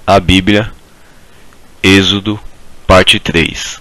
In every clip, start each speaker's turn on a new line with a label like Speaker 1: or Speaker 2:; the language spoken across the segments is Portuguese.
Speaker 1: A Bíblia, Êxodo, parte 3.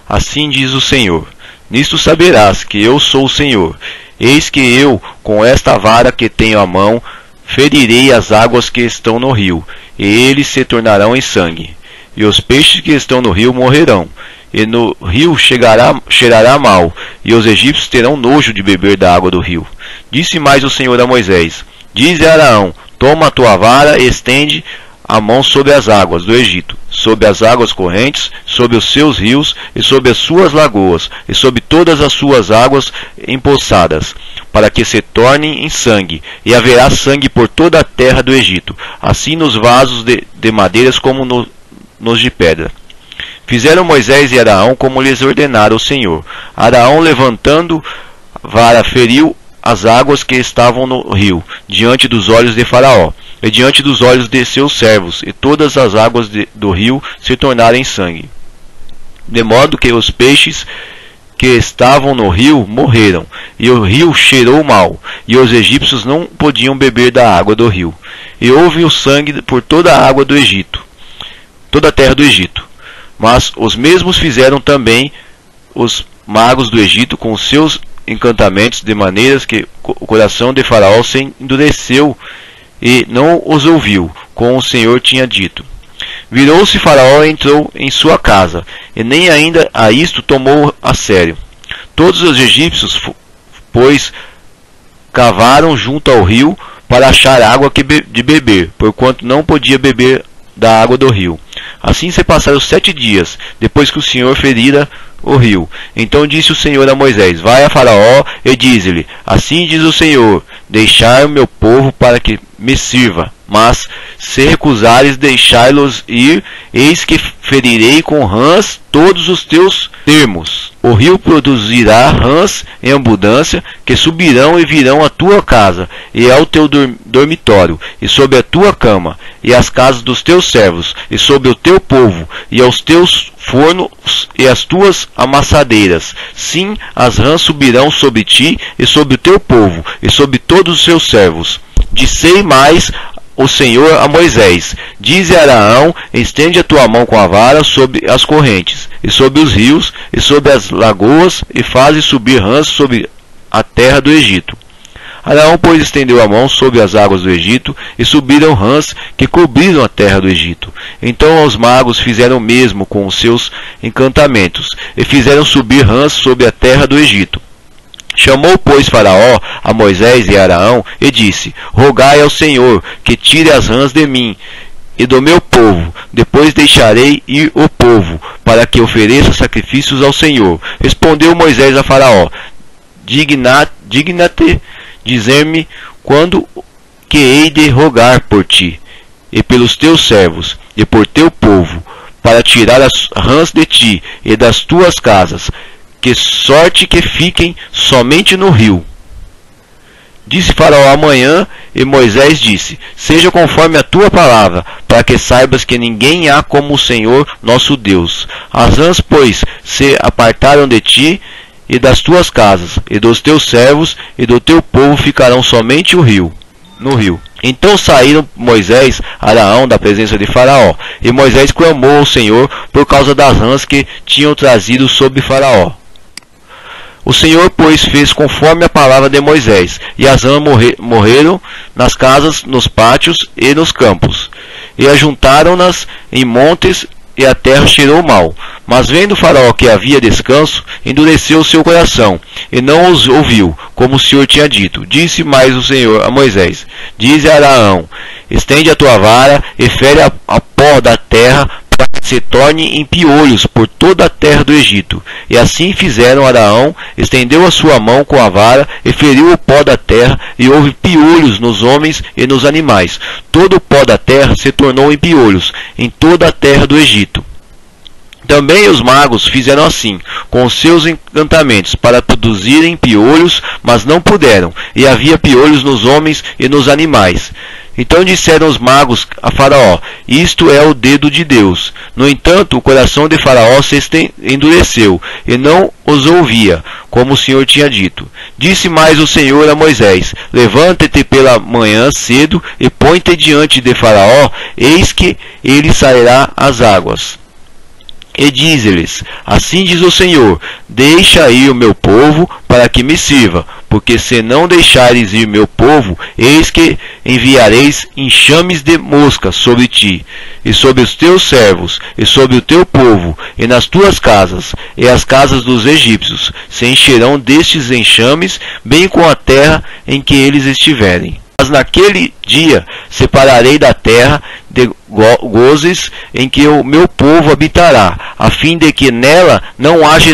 Speaker 1: Assim diz o Senhor: nisto saberás que eu sou o Senhor. Eis que eu, com esta vara que tenho à mão, ferirei as águas que estão no rio, e eles se tornarão em sangue. E os peixes que estão no rio morrerão, e no rio cheirará mal, e os egípcios terão nojo de beber da água do rio. Disse mais o Senhor a Moisés: dize a Araão: toma a tua vara e estende a mão sobre as águas do Egito, sobre as águas correntes, sobre os seus rios e sobre as suas lagoas, e sobre todas as suas águas empoçadas, para que se tornem em sangue, e haverá sangue por toda a terra do Egito, assim nos vasos de madeiras como nos de pedra. Fizeram Moisés e Araão como lhes ordenara o Senhor. Araão, levantando vara, feriu as águas que estavam no rio, diante dos olhos de Faraó, e diante dos olhos de seus servos, e todas as águas do rio se tornaram em sangue. De modo que os peixes que estavam no rio morreram, e o rio cheirou mal, e os egípcios não podiam beber da água do rio. E houve o sangue por toda a água do Egito, toda a terra do Egito. Mas os mesmos fizeram também os magos do Egito com os seus encantamentos, de maneiras que o coração de Faraó se endureceu e não os ouviu, como o Senhor tinha dito. Virou-se Faraó e entrou em sua casa, e nem ainda a isto tomou a sério. Todos os egípcios, pois, cavaram junto ao rio para achar água de beber, porquanto não podia beber da água do rio. Assim se passaram 7 dias, depois que o Senhor ferira o rio. Então disse o Senhor a Moisés: vai a Faraó e dize-lhe: assim diz o Senhor, deixai o meu povo para que me sirva. Mas se recusares deixá-los ir, eis que ferirei com rãs todos os teus termos. O rio produzirá rãs em abundância, que subirão e virão à tua casa, e ao teu dormitório, e sobre a tua cama, e às casas dos teus servos, e sobre o teu povo, e aos teus fornos e às tuas amassadeiras. Sim, as rãs subirão sobre ti, e sobre o teu povo, e sobre todos os seus servos. Dissei mais o Senhor a Moisés: dize a Araão: estende a tua mão com a vara sobre as correntes, e sobre os rios, e sobre as lagoas, e faze subir rãs sobre a terra do Egito. Araão, pois, estendeu a mão sobre as águas do Egito, e subiram rãs que cobriram a terra do Egito. Então os magos fizeram o mesmo com os seus encantamentos, e fizeram subir rãs sobre a terra do Egito. Chamou, pois, Faraó a Moisés e a Araão, e disse: rogai ao Senhor que tire as rãs de mim e do meu povo, depois deixarei ir o povo, para que ofereça sacrifícios ao Senhor. Respondeu Moisés a Faraó: digna-te dizer-me quando que hei de rogar por ti, e pelos teus servos, e por teu povo, para tirar as rãs de ti e das tuas casas, que sorte que fiquem somente no rio. Disse Faraó: amanhã. E Moisés disse: seja conforme a tua palavra, para que saibas que ninguém há como o Senhor nosso Deus. As rãs, pois, se apartaram de ti e das tuas casas, e dos teus servos e do teu povo ficarão somente no rio. Então saíram Moisés e Araão da presença de Faraó, e Moisés clamou ao Senhor por causa das rãs que tinham trazido sobre Faraó. O Senhor, pois, fez conforme a palavra de Moisés, e as rãs morreram nas casas, nos pátios e nos campos, e ajuntaram-nas em montes, e a terra cheirou mal. Mas vendo Faraó que havia descanso, endureceu o seu coração, e não os ouviu, como o Senhor tinha dito. Disse mais o Senhor a Moisés: dize a Araão: estende a tua vara e fere a pó da terra, para que se torne em piolhos por toda a terra do Egito. E assim fizeram. Araão estendeu a sua mão com a vara e feriu o pó da terra, e houve piolhos nos homens e nos animais. Todo o pó da terra se tornou em piolhos em toda a terra do Egito. Também os magos fizeram assim com os seus encantamentos, para produzirem piolhos, mas não puderam, e havia piolhos nos homens e nos animais. Então disseram os magos a Faraó: isto é o dedo de Deus. No entanto, o coração de Faraó se endureceu, e não os ouvia, como o Senhor tinha dito. Disse mais o Senhor a Moisés: levanta-te pela manhã cedo, e põe-te diante de Faraó, eis que ele sairá às águas. E diz-lhes: assim diz o Senhor, deixa ir o meu povo, para que me sirva, porque se não deixares ir meu povo, eis que enviareis enxames de moscas sobre ti, e sobre os teus servos, e sobre o teu povo, e nas tuas casas, e as casas dos egípcios se encherão destes enxames, bem com a terra em que eles estiverem. Mas naquele dia separarei da terra de gozes em que o meu povo habitará, a fim de que nela não haja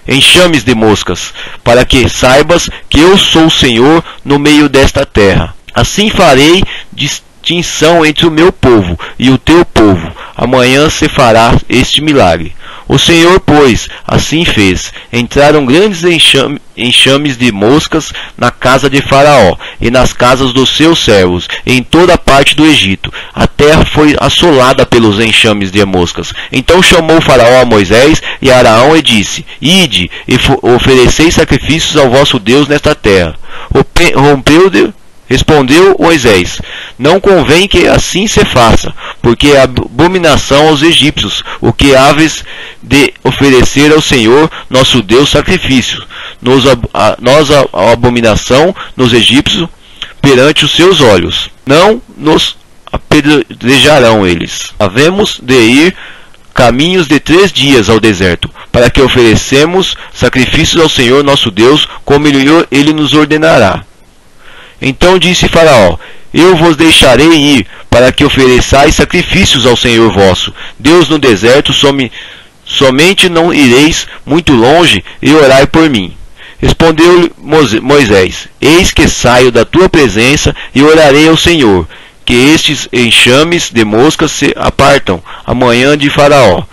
Speaker 1: enxames de moscas, para que saibas que eu sou o Senhor no meio desta terra. Assim farei distinção entre o meu povo e o teu povo. Amanhã se fará este milagre. O Senhor, pois, assim fez. Entraram grandes enxames de moscas na casa de Faraó, e nas casas dos seus servos, e em toda a parte do Egito. A terra foi assolada pelos enxames de moscas. Então chamou Faraó a Moisés e a Araão e disse: ide, e ofereceis sacrifícios ao vosso Deus nesta terra. Respondeu Moisés: não convém que assim se faça, porque é abominação aos egípcios, o que haves de oferecer ao Senhor nosso Deus sacrifício. Nós a abominação nos egípcios perante os seus olhos. Não nos apedrejarão eles. Havemos de ir caminhos de 3 dias ao deserto, para que oferecemos sacrifícios ao Senhor nosso Deus, como ele nos ordenará. Então disse Faraó: eu vos deixarei ir, para que ofereçais sacrifícios ao Senhor vosso Deus no deserto, somente não ireis muito longe, e orai por mim. Respondeu-lhe Moisés: eis que saio da tua presença, e orarei ao Senhor, que estes enxames de moscas se apartam amanhã de Faraó,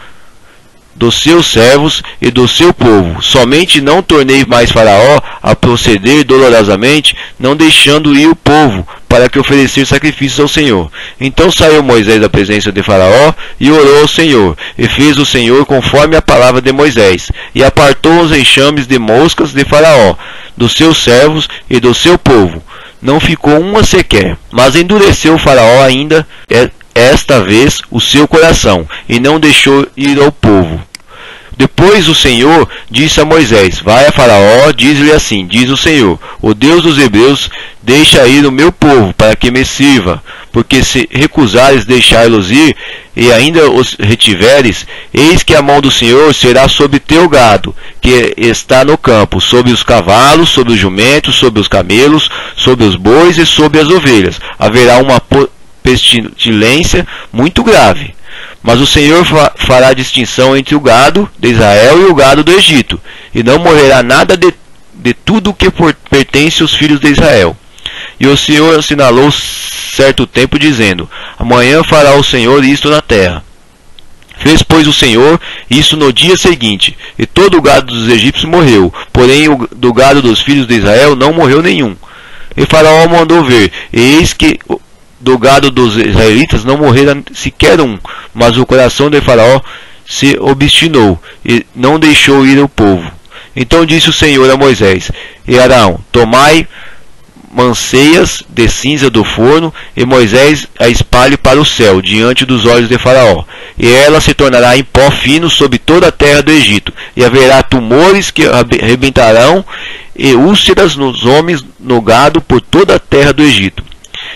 Speaker 1: dos seus servos e do seu povo. Somente não tornei mais Faraó a proceder dolorosamente, não deixando ir o povo, para que oferecer sacrifícios ao Senhor. Então saiu Moisés da presença de Faraó e orou ao Senhor, e fez o Senhor conforme a palavra de Moisés, e apartou os enxames de moscas de Faraó, dos seus servos e do seu povo. Não ficou uma sequer. Mas endureceu Faraó ainda esta vez o seu coração, e não deixou ir ao povo. Depois o Senhor disse a Moisés: vai a Faraó, diz-lhe assim: diz o Senhor, o Deus dos hebreus, deixa ir o meu povo, para que me sirva. Porque se recusares deixá-los ir, e ainda os retiveres, eis que a mão do Senhor será sobre teu gado, que está no campo, sobre os cavalos, sobre os jumentos, sobre os camelos, sobre os bois e sobre as ovelhas. Haverá uma pestilência muito grave. Mas o Senhor fará distinção entre o gado de Israel e o gado do Egito, e não morrerá nada de tudo o que pertence aos filhos de Israel. E o Senhor assinalou certo tempo, dizendo: amanhã fará o Senhor isto na terra. Fez, pois, o Senhor isso no dia seguinte, e todo o gado dos egípcios morreu, porém do gado dos filhos de Israel não morreu nenhum. E Faraó mandou ver, e eis que do gado dos israelitas não morrera sequer um, mas o coração de Faraó se obstinou, e não deixou ir o povo. Então disse o Senhor a Moisés e Arão: tomai manceias de cinza do forno, e Moisés a espalhe para o céu, diante dos olhos de Faraó, e ela se tornará em pó fino sobre toda a terra do Egito, e haverá tumores que arrebentarão, e úlceras nos homens, no gado, por toda a terra do Egito.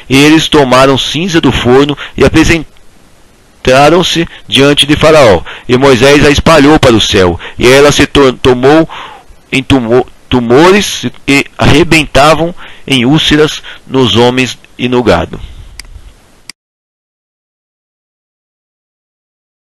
Speaker 1: E eles tomaram cinza do forno e apresentaram-se diante de Faraó, e Moisés a espalhou para o céu, e ela se tomou em tumores e arrebentavam em úlceras nos homens e no gado.